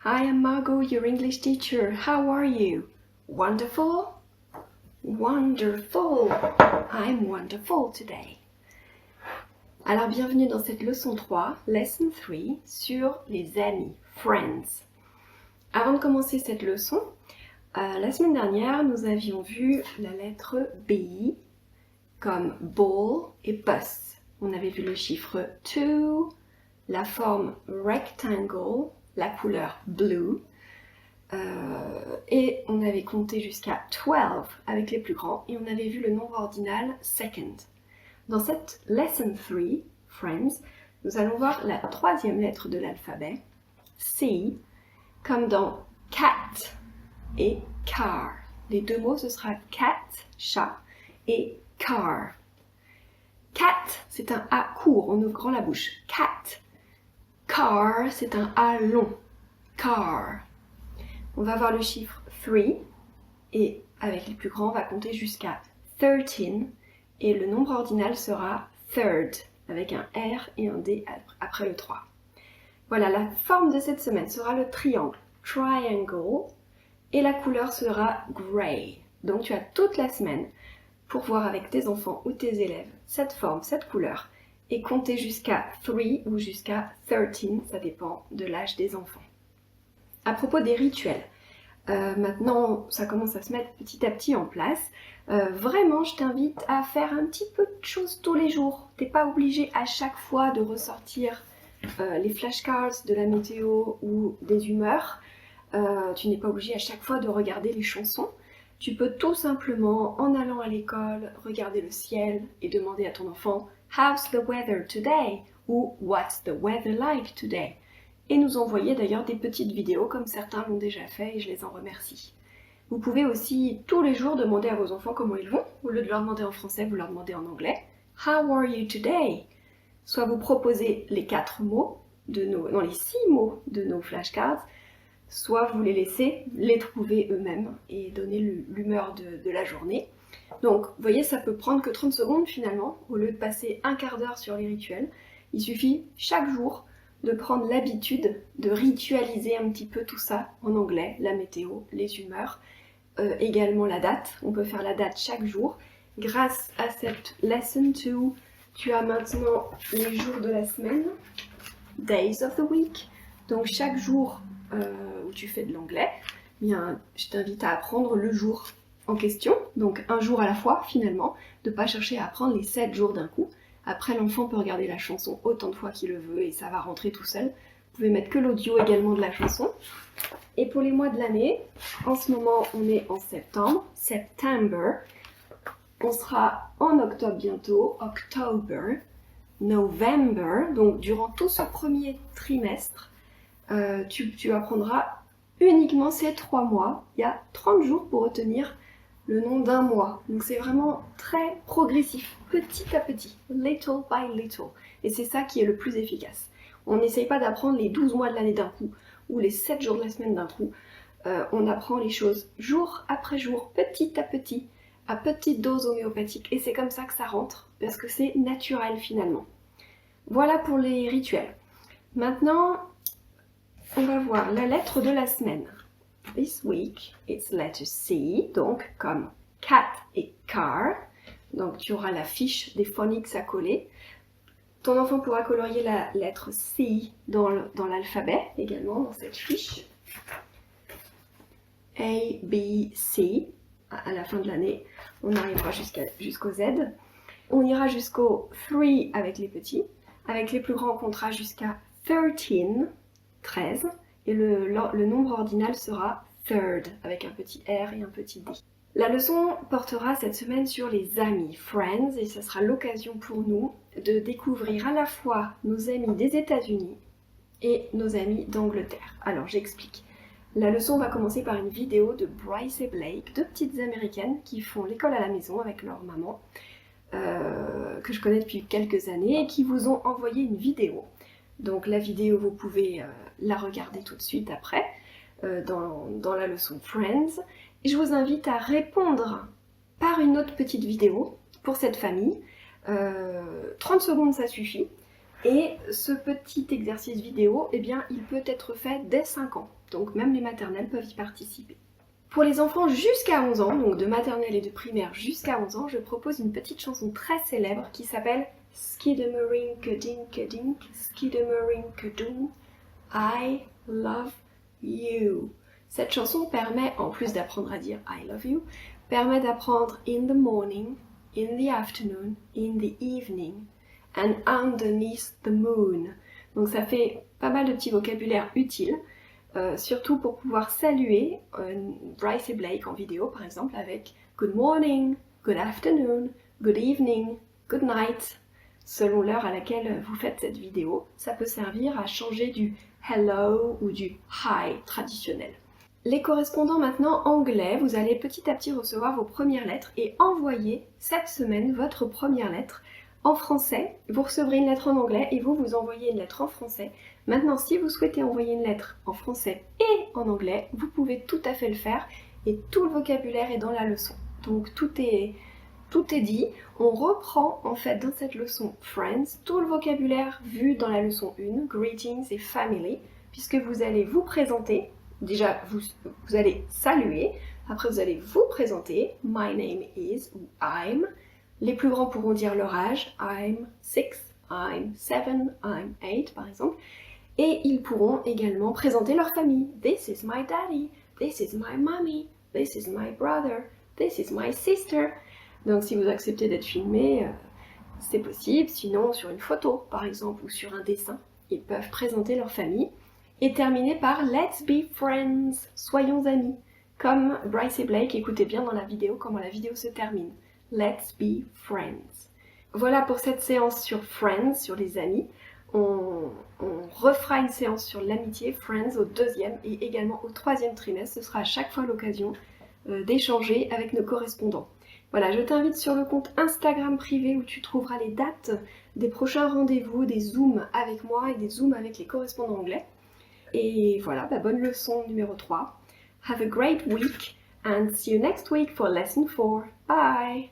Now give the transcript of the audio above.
Hi, I'm Margot, your English teacher. How are you? Wonderful? Wonderful! I'm wonderful today. Alors, bienvenue dans cette leçon 3, Lesson 3, sur les amis, friends. Avant de commencer cette leçon, la semaine dernière, nous avions vu la lettre B comme ball et bus. On avait vu le chiffre 2, la forme rectangle, la couleur blue, et on avait compté jusqu'à 12 avec les plus grands, et on avait vu le nombre ordinal second. Dans cette lesson 3, friends, nous allons voir la troisième lettre de l'alphabet, C, comme dans cat et car. Les deux mots, ce sera cat, chat, et car. Cat, c'est un A court en ouvrant la bouche. Cat. Car, c'est un A long. Car. On va voir le chiffre 3 et avec les plus grands, on va compter jusqu'à 13 et le nombre ordinal sera third avec un R et un D après le 3. Voilà, la forme de cette semaine sera le triangle, triangle, et la couleur sera grey. Donc tu as toute la semaine pour voir avec tes enfants ou tes élèves cette forme, cette couleur, et compter jusqu'à 3 ou jusqu'à 13, ça dépend de l'âge des enfants. À propos des rituels, maintenant ça commence à se mettre petit à petit en place. Vraiment, je t'invite à faire un petit peu de choses tous les jours. T'es pas obligé à chaque fois de ressortir les flashcards de la météo ou des humeurs. Tu n'es pas obligé à chaque fois de regarder les chansons. Tu peux tout simplement, en allant à l'école, regarder le ciel et demander à ton enfant « How's the weather today ?» ou « What's the weather like today ?» et nous envoyer d'ailleurs des petites vidéos comme certains l'ont déjà fait et je les en remercie. Vous pouvez aussi tous les jours demander à vos enfants comment ils vont. Au lieu de leur demander en français, vous leur demandez en anglais « How are you today ?» Soit vous proposez les 4 mots, les 6 mots de nos flashcards, soit vous les laissez les trouver eux-mêmes et donner l'humeur de la journée. Donc, vous voyez, ça peut prendre que 30 secondes finalement, au lieu de passer un quart d'heure sur les rituels. Il suffit chaque jour de prendre l'habitude de ritualiser un petit peu tout ça en anglais, la météo, les humeurs, également la date. On peut faire la date chaque jour. Grâce à cette lesson 2, tu as maintenant les jours de la semaine, days of the week. Donc chaque jour où tu fais de l'anglais, bien, je t'invite à apprendre le jour en question, donc un jour à la fois finalement, de ne pas chercher à apprendre les 7 jours d'un coup. Après, l'enfant peut regarder la chanson autant de fois qu'il le veut et ça va rentrer tout seul. Vous pouvez mettre que l'audio également de la chanson. Et pour les mois de l'année, en ce moment on est en septembre, September. On sera en octobre bientôt, October, November. Donc durant tout ce premier trimestre, tu apprendras uniquement ces 3 mois. Il y a 30 jours pour retenir le nom d'un mois. Donc c'est vraiment très progressif, petit à petit, little by little. Et c'est ça qui est le plus efficace. On n'essaye pas d'apprendre les 12 mois de l'année d'un coup, ou les 7 jours de la semaine d'un coup. On apprend les choses jour après jour, petit, à petite dose homéopathique. Et c'est comme ça que ça rentre, parce que c'est naturel finalement. Voilà pour les rituels. Maintenant, on va voir la lettre de la semaine. This week, it's letter C, donc comme cat et car. Donc tu auras la fiche des phonics à coller. Ton enfant pourra colorier la lettre C dans l'alphabet, également dans cette fiche. A, B, C, à la fin de l'année, on arrivera jusqu'au Z. On ira jusqu'au 3 avec les petits. Avec les plus grands, on comptera jusqu'à 13. Et le nombre ordinal sera third, avec un petit R et un petit D. La leçon portera cette semaine sur les amis, friends, et ce sera l'occasion pour nous de découvrir à la fois nos amis des États-Unis et nos amis d'Angleterre. Alors j'explique. La leçon va commencer par une vidéo de Bryce et Blake, 2 petites américaines qui font l'école à la maison avec leur maman, que je connais depuis quelques années, et qui vous ont envoyé une vidéo. Donc la vidéo, vous pouvez la regarder tout de suite après, dans la leçon Friends. Et je vous invite à répondre par une autre petite vidéo pour cette famille. 30 secondes, ça suffit. Et ce petit exercice vidéo, eh bien, il peut être fait dès 5 ans. Donc même les maternelles peuvent y participer. Pour les enfants jusqu'à 11 ans, donc de maternelle et de primaire jusqu'à 11 ans, je propose une petite chanson très célèbre qui s'appelle Skidamarinka-dink-a-dink, Skidamarinka-doo, I love you. Cette chanson permet, en plus d'apprendre à dire I love you, permet d'apprendre in the morning, in the afternoon, in the evening, and underneath the moon. Donc ça fait pas mal de petits vocabulaires utiles. Surtout pour pouvoir saluer Bryce et Blake en vidéo par exemple avec Good morning, Good afternoon, Good evening, Good night, selon l'heure à laquelle vous faites cette vidéo. Ça peut servir à changer du hello ou du hi traditionnel. Les correspondants maintenant anglais, vous allez petit à petit recevoir vos premières lettres et envoyer cette semaine votre première lettre en français. Vous recevrez une lettre en anglais et vous envoyez une lettre en français. Maintenant, si vous souhaitez envoyer une lettre en français et en anglais, vous pouvez tout à fait le faire et tout le vocabulaire est dans la leçon. Donc tout est dit. On reprend en fait dans cette leçon Friends tout le vocabulaire vu dans la leçon 1, Greetings et Family, puisque vous allez vous présenter. Déjà, vous allez saluer. Après, vous allez vous présenter. My name is ou I'm. Les plus grands pourront dire leur âge. I'm 6, I'm 7, I'm 8 par exemple. Et ils pourront également présenter leur famille. This is my daddy, this is my mommy, this is my brother, this is my sister. Donc si vous acceptez d'être filmé, c'est possible. Sinon sur une photo par exemple ou sur un dessin, ils peuvent présenter leur famille. Et terminer par Let's be friends, soyons amis. Comme Bryce et Blake, écoutez bien dans la vidéo comment la vidéo se termine. Let's be friends. Voilà pour cette séance sur Friends, sur les amis. On refera une séance sur l'amitié, Friends, au 2e et également au 3e trimestre. Ce sera à chaque fois l'occasion d'échanger avec nos correspondants. Voilà, je t'invite sur le compte Instagram privé où tu trouveras les dates des prochains rendez-vous, des zooms avec moi et des zooms avec les correspondants anglais. Et voilà, bonne leçon numéro 3. Have a great week and see you next week for lesson 4. Bye!